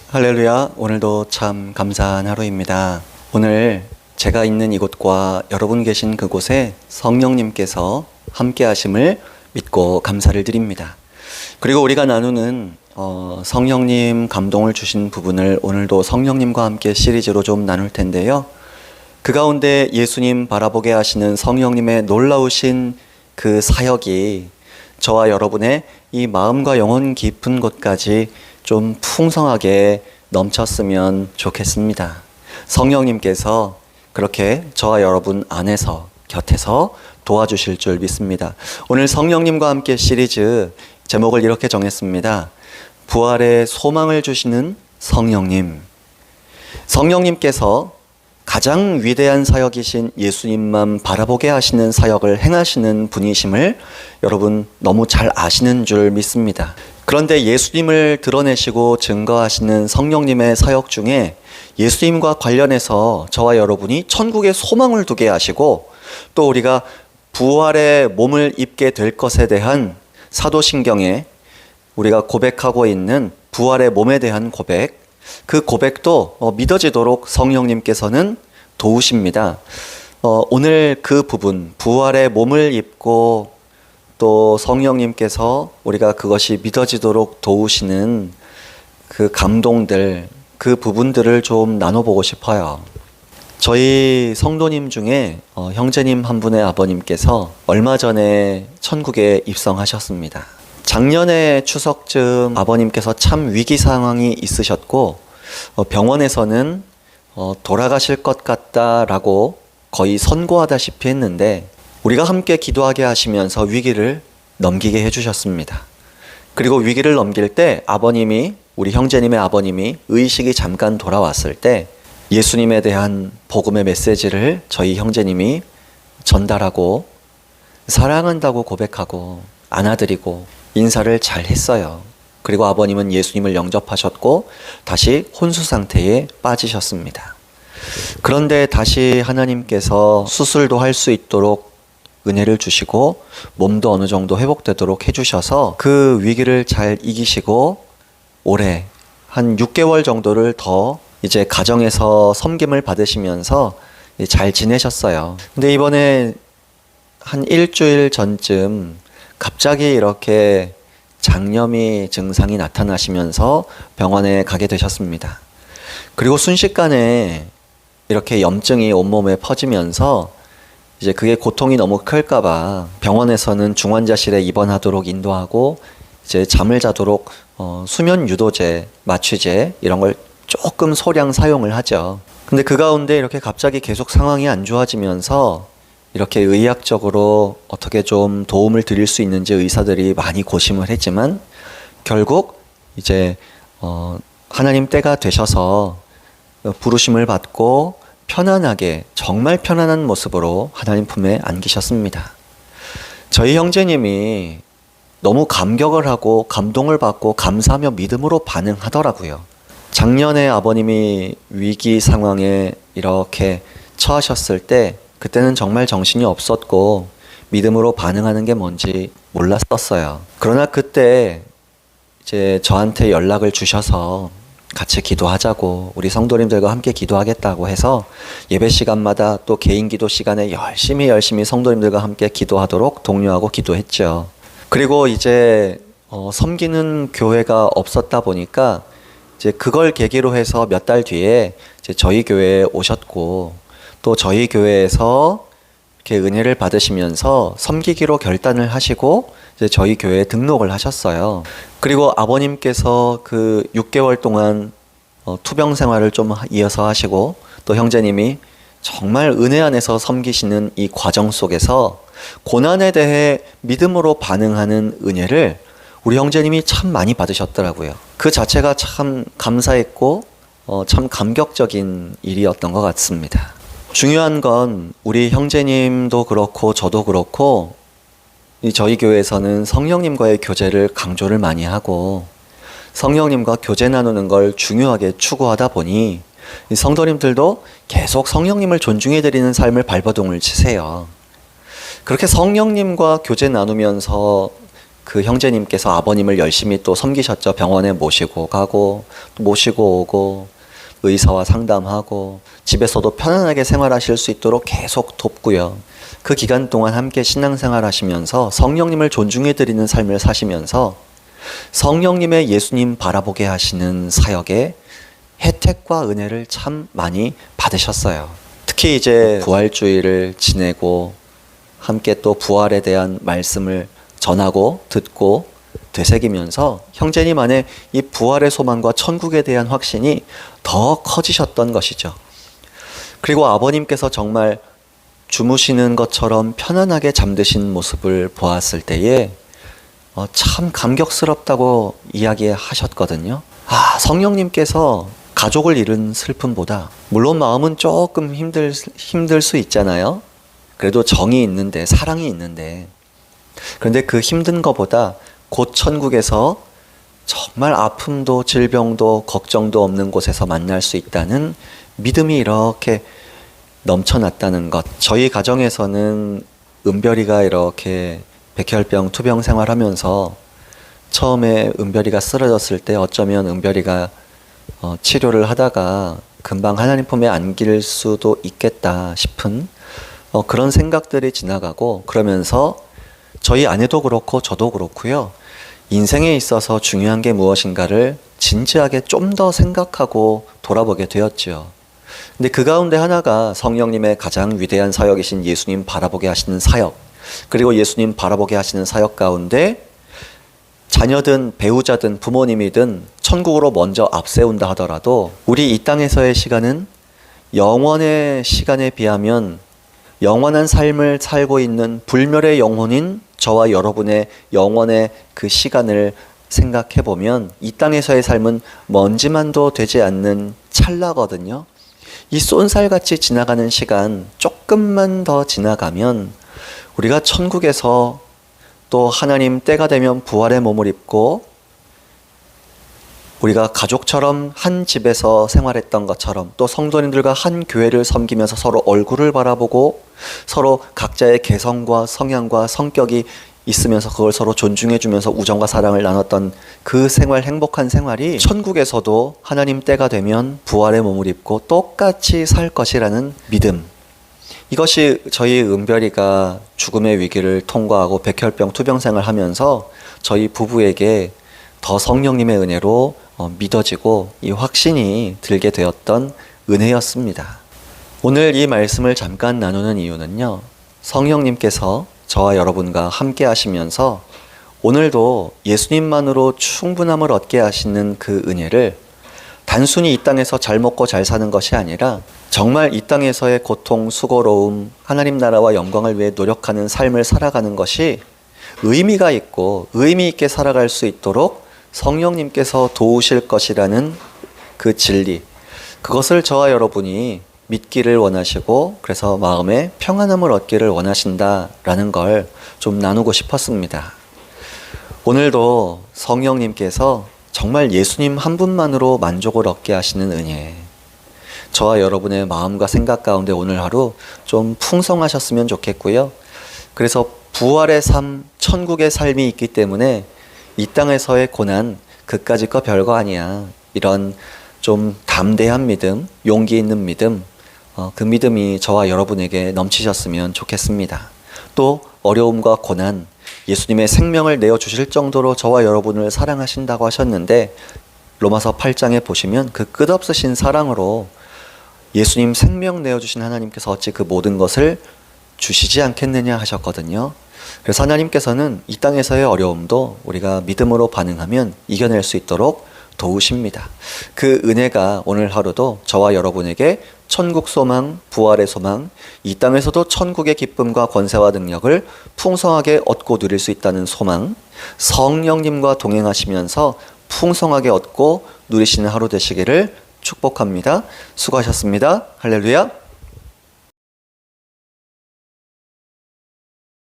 할렐루야. 오늘도 참 감사한 하루입니다. 오늘 제가 있는 이곳과 여러분 계신 그곳에 성령님께서 함께 하심을 믿고 감사를 드립니다. 그리고 우리가 나누는 성령님 감동을 주신 부분을 오늘도 성령님과 함께 시리즈로 좀 나눌 텐데요. 그 가운데 예수님 바라보게 하시는 성령님의 놀라우신 그 사역이 저와 여러분의 이 마음과 영혼 깊은 곳까지 좀 풍성하게 넘쳤으면 좋겠습니다. 성령님께서 그렇게 저와 여러분 안에서 곁에서 도와주실 줄 믿습니다. 오늘 성령님과 함께 시리즈 제목을 이렇게 정했습니다. 부활의 소망을 주시는 성령님. 성령님께서 가장 위대한 사역이신 예수님만 바라보게 하시는 사역을 행하시는 분이심을 여러분 너무 잘 아시는 줄 믿습니다. 그런데 예수님을 드러내시고 증거하시는 성령님의 사역 중에 예수님과 관련해서 저와 여러분이 천국에 소망을 두게 하시고 또 우리가 부활의 몸을 입게 될 것에 대한 사도신경에 우리가 고백하고 있는 부활의 몸에 대한 고백, 그 고백도 믿어지도록 성령님께서는 도우십니다. 오늘 그 부분, 부활의 몸을 입고 또 성령님께서 우리가 그것이 믿어지도록 도우시는 그 감동들, 그 부분들을 좀 나눠보고 싶어요. 저희 성도님 중에 형제님 한 분의 아버님께서 얼마 전에 천국에 입성하셨습니다. 작년에 추석쯤 아버님께서 참 위기 상황이 있으셨고 병원에서는 돌아가실 것 같다라고 거의 선고하다시피 했는데 우리가 함께 기도하게 하시면서 위기를 넘기게 해주셨습니다. 그리고 위기를 넘길 때 우리 형제님의 아버님이 의식이 잠깐 돌아왔을 때 예수님에 대한 복음의 메시지를 저희 형제님이 전달하고 사랑한다고 고백하고 안아드리고 인사를 잘 했어요. 그리고 아버님은 예수님을 영접하셨고 다시 혼수 상태에 빠지셨습니다. 그런데 다시 하나님께서 수술도 할 수 있도록 은혜를 주시고 몸도 어느 정도 회복되도록 해주셔서 그 위기를 잘 이기시고 올해 한 6개월 정도를 더 이제 가정에서 섬김을 받으시면서 잘 지내셨어요. 근데 이번에 한 일주일 전쯤 갑자기 이렇게 장염이 증상이 나타나시면서 병원에 가게 되셨습니다. 그리고 순식간에 이렇게 염증이 온몸에 퍼지면서 이제 그게 고통이 너무 클까봐 병원에서는 중환자실에 입원하도록 인도하고 이제 잠을 자도록 수면 유도제, 마취제 이런 걸 조금 소량 사용을 하죠. 근데 그 가운데 이렇게 갑자기 계속 상황이 안 좋아지면서 이렇게 의학적으로 어떻게 좀 도움을 드릴 수 있는지 의사들이 많이 고심을 했지만 결국 이제 하나님 때가 되셔서 부르심을 받고 편안하게 정말 편안한 모습으로 하나님 품에 안기셨습니다. 저희 형제님이 너무 감격을 하고 감동을 받고 감사하며 믿음으로 반응하더라고요. 작년에 아버님이 위기 상황에 이렇게 처하셨을 때 그때는 정말 정신이 없었고 믿음으로 반응하는 게 뭔지 몰랐었어요. 그러나 그때 이제 저한테 연락을 주셔서 같이 기도하자고 우리 성도님들과 함께 기도하겠다고 해서 예배 시간마다 또 개인 기도 시간에 열심히 성도님들과 함께 기도하도록 독려하고 기도했죠. 그리고 이제 섬기는 교회가 없었다 보니까 이제 그걸 계기로 해서 몇 달 뒤에 이제 저희 교회에 오셨고 또 저희 교회에서 이렇게 은혜를 받으시면서 섬기기로 결단을 하시고 이제 저희 교회에 등록을 하셨어요. 그리고 아버님께서 그 6개월 동안 투병 생활을 좀 이어서 하시고 또 형제님이 정말 은혜 안에서 섬기시는 이 과정 속에서 고난에 대해 믿음으로 반응하는 은혜를 우리 형제님이 참 많이 받으셨더라고요. 그 자체가 참 감사했고 참 감격적인 일이었던 것 같습니다. 중요한 건 우리 형제님도 그렇고 저도 그렇고 저희 교회에서는 성령님과의 교제를 강조를 많이 하고 성령님과 교제 나누는 걸 중요하게 추구하다 보니 성도님들도 계속 성령님을 존중해드리는 삶을 발버둥을 치세요. 그렇게 성령님과 교제 나누면서 그 형제님께서 아버님을 열심히 또 섬기셨죠. 병원에 모시고 가고 또 모시고 오고 의사와 상담하고 집에서도 편안하게 생활하실 수 있도록 계속 돕고요. 그 기간 동안 함께 신앙생활 하시면서 성령님을 존중해 드리는 삶을 사시면서 성령님의 예수님 바라보게 하시는 사역에 혜택과 은혜를 참 많이 받으셨어요. 특히 이제 부활주의를 지내고 함께 또 부활에 대한 말씀을 전하고 듣고 되새기면서 형제님 안에 이 부활의 소망과 천국에 대한 확신이 더 커지셨던 것이죠. 그리고 아버님께서 정말 주무시는 것처럼 편안하게 잠드신 모습을 보았을 때에 참 감격스럽다고 이야기하셨거든요. 성령님께서 가족을 잃은 슬픔보다, 물론 마음은 조금 힘들 수 있잖아요. 그래도 정이 있는데, 사랑이 있는데, 그런데 그 힘든 것보다 곧 천국에서 정말 아픔도 질병도 걱정도 없는 곳에서 만날 수 있다는 믿음이 이렇게 넘쳐났다는 것. 저희 가정에서는 은별이가 이렇게 백혈병 투병 생활하면서 처음에 은별이가 쓰러졌을 때 어쩌면 은별이가 치료를 하다가 금방 하나님 품에 안길 수도 있겠다 싶은 그런 생각들이 지나가고, 그러면서 저희 아내도 그렇고 저도 그렇고요. 인생에 있어서 중요한 게 무엇인가를 진지하게 좀 더 생각하고 돌아보게 되었죠. 근데 그 가운데 하나가 성령님의 가장 위대한 사역이신 예수님 바라보게 하시는 사역, 그리고 예수님 바라보게 하시는 사역 가운데 자녀든 배우자든 부모님이든 천국으로 먼저 앞세운다 하더라도 우리 이 땅에서의 시간은 영원의 시간에 비하면 영원한 삶을 살고 있는 불멸의 영혼인 저와 여러분의 영원의 그 시간을 생각해 보면 이 땅에서의 삶은 먼지만도 되지 않는 찰나거든요. 이 쏜살같이 지나가는 시간 조금만 더 지나가면 우리가 천국에서 또 하나님 때가 되면 부활의 몸을 입고 우리가 가족처럼 한 집에서 생활했던 것처럼 또 성도님들과 한 교회를 섬기면서 서로 얼굴을 바라보고 서로 각자의 개성과 성향과 성격이 있으면서 그걸 서로 존중해주면서 우정과 사랑을 나눴던 그 생활, 행복한 생활이 천국에서도 하나님 때가 되면 부활의 몸을 입고 똑같이 살 것이라는 믿음. 이것이 저희 은별이가 죽음의 위기를 통과하고 백혈병 투병 생활하면서 저희 부부에게 더 성령님의 은혜로 믿어지고 이 확신이 들게 되었던 은혜였습니다. 오늘 이 말씀을 잠깐 나누는 이유는요, 성령님께서 저와 여러분과 함께 하시면서 오늘도 예수님만으로 충분함을 얻게 하시는 그 은혜를 단순히 이 땅에서 잘 먹고 잘 사는 것이 아니라 정말 이 땅에서의 고통, 수고로움, 하나님 나라와 영광을 위해 노력하는 삶을 살아가는 것이 의미가 있고 의미 있게 살아갈 수 있도록 성령님께서 도우실 것이라는 그 진리, 그것을 저와 여러분이 믿기를 원하시고 그래서 마음에 평안함을 얻기를 원하신다라는 걸 좀 나누고 싶었습니다. 오늘도 성령님께서 정말 예수님 한 분만으로 만족을 얻게 하시는 은혜, 저와 여러분의 마음과 생각 가운데 오늘 하루 좀 풍성하셨으면 좋겠고요. 그래서 부활의 삶, 천국의 삶이 있기 때문에 이 땅에서의 고난 그까짓 거 별거 아니야, 이런 좀 담대한 믿음, 용기 있는 믿음, 그 믿음이 저와 여러분에게 넘치셨으면 좋겠습니다. 또 어려움과 고난, 예수님의 생명을 내어주실 정도로 저와 여러분을 사랑하신다고 하셨는데 로마서 8장에 보시면 그 끝없으신 사랑으로 예수님 생명 내어주신 하나님께서 어찌 그 모든 것을 주시지 않겠느냐 하셨거든요. 그래서 하나님께서는 이 땅에서의 어려움도 우리가 믿음으로 반응하면 이겨낼 수 있도록 도우십니다. 그 은혜가 오늘 하루도 저와 여러분에게 천국 소망, 부활의 소망, 이 땅에서도 천국의 기쁨과 권세와 능력을 풍성하게 얻고 누릴 수 있다는 소망, 성령님과 동행하시면서 풍성하게 얻고 누리시는 하루 되시기를 축복합니다. 수고하셨습니다. 할렐루야.